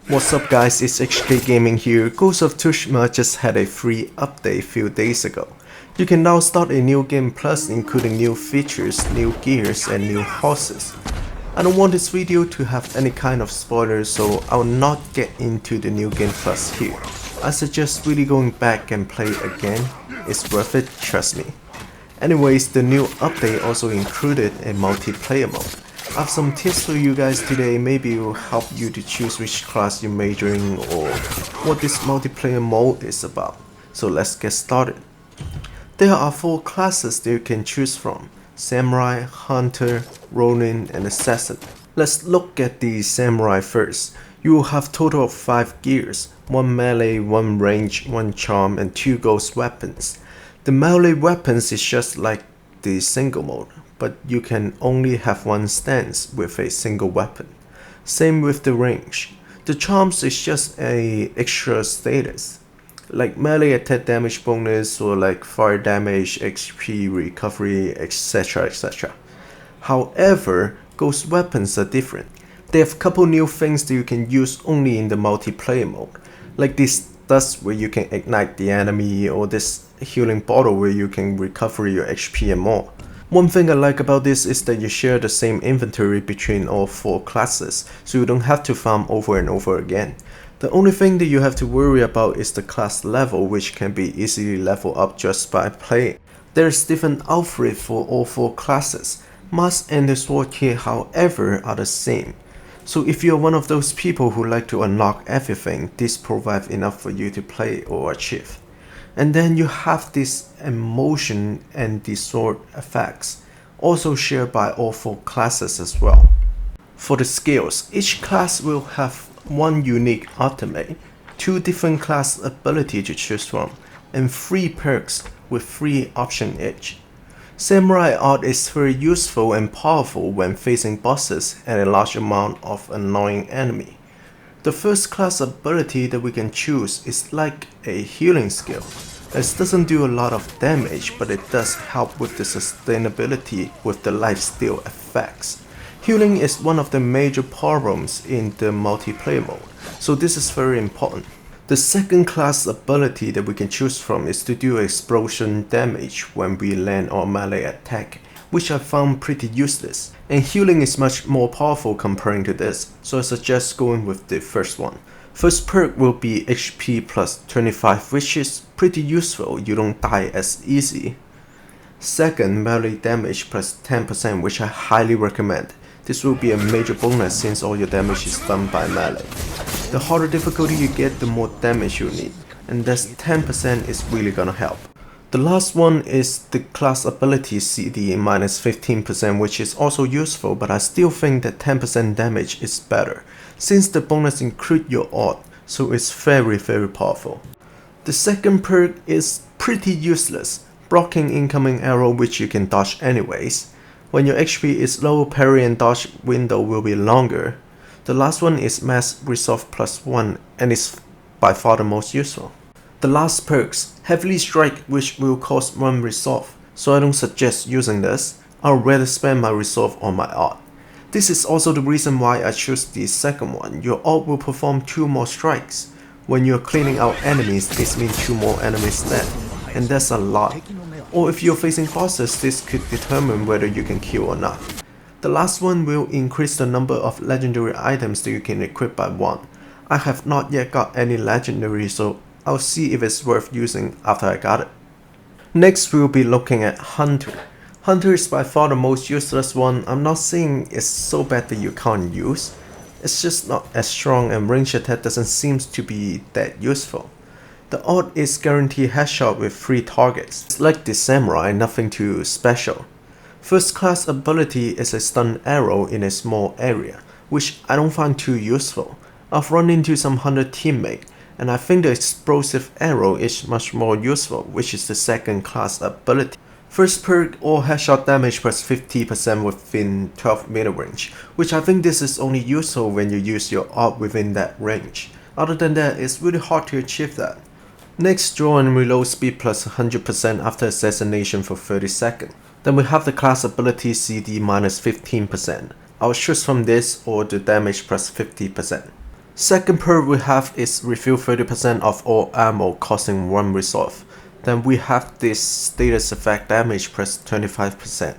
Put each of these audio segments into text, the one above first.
What's up guys, it's HK Gaming here. Ghost of Tsushima just had a free update few days ago. You can now start a new game plus including new features, new gears and new horses. I don't want this video to have any kind of spoilers, so I will not get into the new game plus here. I suggest really going back and play again. It's worth it, trust me. Anyways, the new update also included a multiplayer mode. I have some tips for you guys today. Maybe it will help you to choose which class you're majoring or what this multiplayer mode is about. So let's get started. There are 4 classes that you can choose from: Samurai, Hunter, Ronin and Assassin. Let's look at the Samurai first. You will have total of 5 gears, 1 melee, 1 range, 1 charm and 2 ghost weapons. The melee weapons is just like the single mode, but you can only have 1 stance with a single weapon. Same with the range. The charms is just a extra status, like melee attack damage bonus or like fire damage, XP recovery, etc. However, ghost weapons are different. They have a couple new things that you can use only in the multiplayer mode, like this dust where you can ignite the enemy, or this healing bottle where you can recover your HP and more. One thing I like about this is that you share the same inventory between all 4 classes, so you don't have to farm over and over again. The only thing that you have to worry about is the class level, which can be easily leveled up just by playing. There's different outfit for all 4 classes. Mask and the sword kit, however, are the same. So if you're one of those people who like to unlock everything, this provides enough for you to play or achieve. And then you have this emotion and the sword effects, also shared by all 4 classes as well. For the skills, each class will have 1 unique ultimate, 2 different class ability to choose from, and 3 perks with 3 options each. Samurai art is very useful and powerful when facing bosses and a large amount of annoying enemy. The first class ability that we can choose is like a healing skill. It doesn't do a lot of damage, but it does help with the sustainability with the lifesteal effects. Healing is one of the major problems in the multiplayer mode, so this is very important. The second class ability that we can choose from is to do explosion damage when we land on melee attack, which I found pretty useless. And healing is much more powerful comparing to this, so I suggest going with the first one. First perk will be HP plus 25, which is pretty useful, you don't die as easy. Second, melee damage plus 10%, which I highly recommend. This will be a major bonus since all your damage is done by melee. The harder difficulty you get, the more damage you need, and that 10% is really gonna help. The last one is the class ability CD minus 15%, which is also useful, but I still think that 10% damage is better, since the bonus include your art, so it's very powerful. The second perk is pretty useless, blocking incoming arrow which you can dodge anyways. When your HP is low, parry and dodge window will be longer. The last one is mass resolve plus 1 and is by far the most useful. The last perks, heavily strike, which will cost 1 resolve, so I don't suggest using this. I'll rather spend my resolve on my art. This is also the reason why I choose the second one. Your art will perform 2 more strikes. When you're cleaning out enemies, this means 2 more enemies dead, and that's a lot. Or if you're facing bosses, this could determine whether you can kill or not. The last one will increase the number of legendary items that you can equip by 1. I have not yet got any legendary, so I'll see if it's worth using after I got it. Next we'll be looking at Hunter. Hunter is by far the most useless one. I'm not saying it's so bad that you can't use. It's just not as strong, and range attack doesn't seem to be that useful. The art is guaranteed headshot with 3 targets. It's like the Samurai, nothing too special. First class ability is a stun arrow in a small area, which I don't find too useful. I've run into some Hunter teammate, and I think the explosive arrow is much more useful, which is the second class ability. First perk, all headshot damage plus 50% within 12 meter range, which I think this is only useful when you use your art within that range. Other than that, it's really hard to achieve that. Next, draw and reload speed plus 100% after assassination for 30 seconds. Then we have the class ability CD minus 15%. I'll choose from this or the damage plus 50%. Second perk we have is refill 30% of all ammo costing 1 resolve. Then we have this status effect damage plus 25%.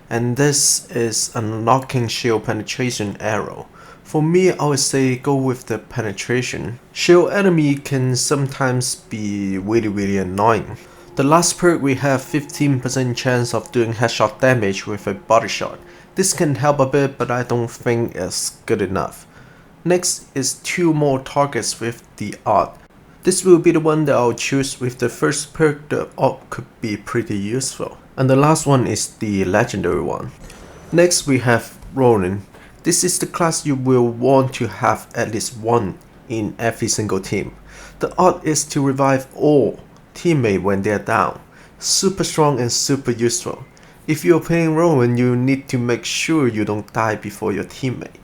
And this is unlocking shield penetration arrow. For me, I would say go with the penetration. Shield enemy can sometimes be really annoying. The last perk we have 15% chance of doing headshot damage with a body shot. This can help a bit, but I don't think it's good enough. Next is 2 more targets with the odd. This will be the one that I'll choose. With the first perk, the odd could be pretty useful. And the last one is the legendary one. Next we have Ronin. This is the class you will want to have at least one in every single team. The odd is to revive all teammates when they are down. Super strong and super useful. If you are playing Ronin, you need to make sure you don't die before your teammate.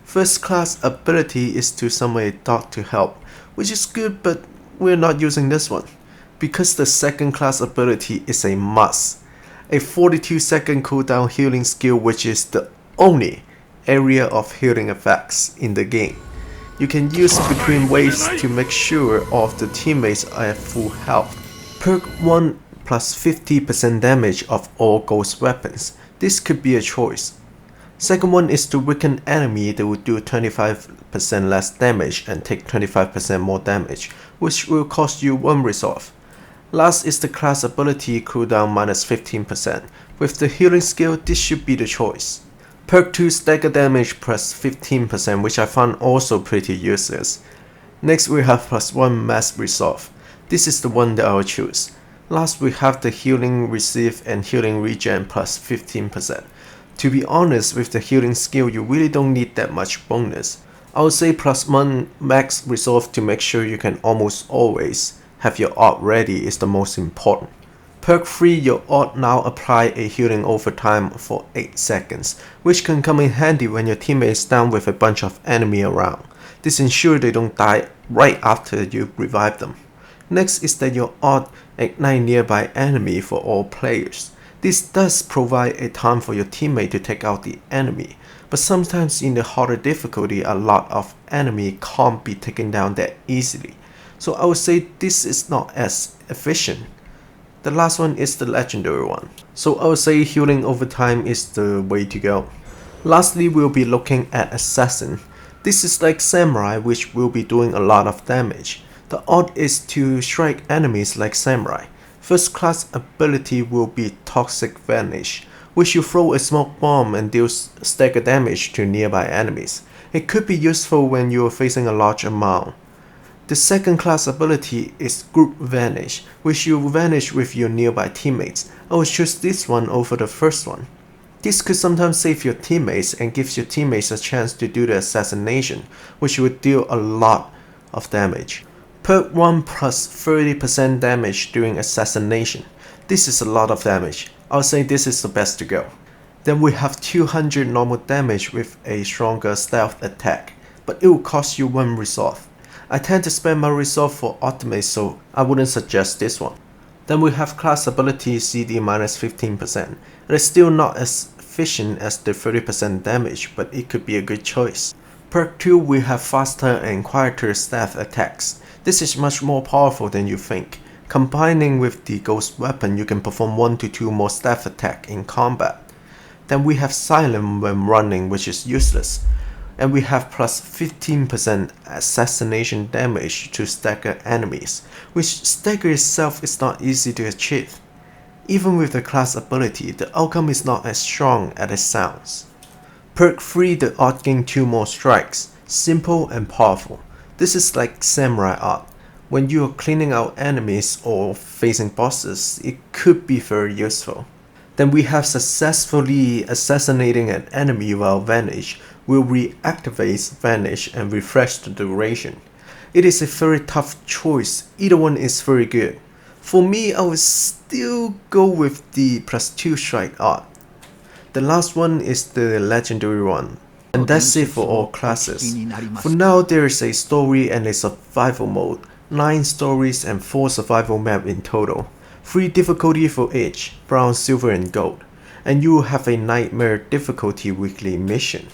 First class ability is to summon a dog to help, which is good, but we're not using this one, because the second class ability is a must. A 42-second cooldown healing skill, which is the only area of healing effects in the game. You can use between waves to make sure all of the teammates are at full health. Perk 1 plus 50% damage of all ghost weapons. This could be a choice. Second one is to weaken enemy that will do 25% less damage and take 25% more damage, which will cost you 1 resolve. Last is the class ability cooldown minus 15%. With the healing skill, this should be the choice. Perk 2 stagger damage plus 15%, which I found also pretty useless. Next we have plus 1 mass resolve. This is the one that I will choose. Last we have the healing receive and healing regen plus 15%. To be honest, with the healing skill, you really don't need that much bonus. I would say plus 1 max resolve to make sure you can almost always have your ult ready is the most important. Perk 3, your ult now apply a healing over time for 8 seconds, which can come in handy when your teammate is down with a bunch of enemy around. This ensures they don't die right after you revive them. Next is that your ult ignite nearby enemy for all players. This does provide a time for your teammate to take out the enemy, but sometimes in the harder difficulty a lot of enemy can't be taken down that easily. So I would say this is not as efficient. The last one is the legendary one. So I would say healing over time is the way to go. Lastly, we'll be looking at assassin. This is like samurai, which will be doing a lot of damage. The odd is to strike enemies like samurai. First class ability will be Toxic Vanish, which you throw a smoke bomb and deals stagger damage to nearby enemies. It could be useful when you are facing a large amount. The second class ability is Group Vanish, which you vanish with your nearby teammates. I will choose this one over the first one. This could sometimes save your teammates and gives your teammates a chance to do the assassination, which would deal a lot of damage. Perk 1 plus 30% damage during assassination. This is a lot of damage. I'll say this is the best to go. Then we have 200 normal damage with a stronger stealth attack, but it will cost you 1 resolve. I tend to spend my resolve for ultimate, so I wouldn't suggest this one. Then we have class ability CD minus 15%. It is still not as efficient as the 30% damage, but it could be a good choice. Perk 2 we have faster and quieter stealth attacks. This is much more powerful than you think. Combining with the ghost weapon, you can perform 1 to 2 more stealth attack in combat. Then we have silent when running, which is useless. And we have plus 15% assassination damage to stagger enemies, which stagger itself is not easy to achieve. Even with the class ability, the outcome is not as strong as it sounds. Perk 3 the odd gain 2 more strikes, simple and powerful. This is like samurai art. When you are cleaning out enemies or facing bosses, it could be very useful. Then we have successfully assassinating an enemy while vanish will reactivate vanish and refresh the duration. It is a very tough choice, either one is very good. For me, I would still go with the plus 2 strike art. The last one is the legendary one. And that's it for all classes. For now, there is a story and a survival mode, 9 stories and 4 survival maps in total. 3 difficulty for each, brown, silver and gold. And you will have a nightmare difficulty weekly mission.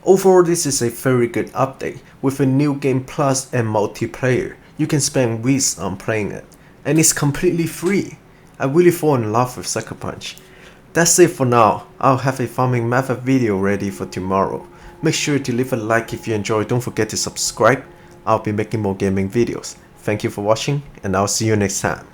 Overall, this is a very good update. With a new game plus and multiplayer, you can spend weeks on playing it, and it's completely free. I really fall in love with Sucker Punch. That's it for now. I'll have a farming method video ready for tomorrow. Make sure to leave a like if you enjoyed. Don't forget to subscribe. I'll be making more gaming videos. Thank you for watching, and I'll see you next time.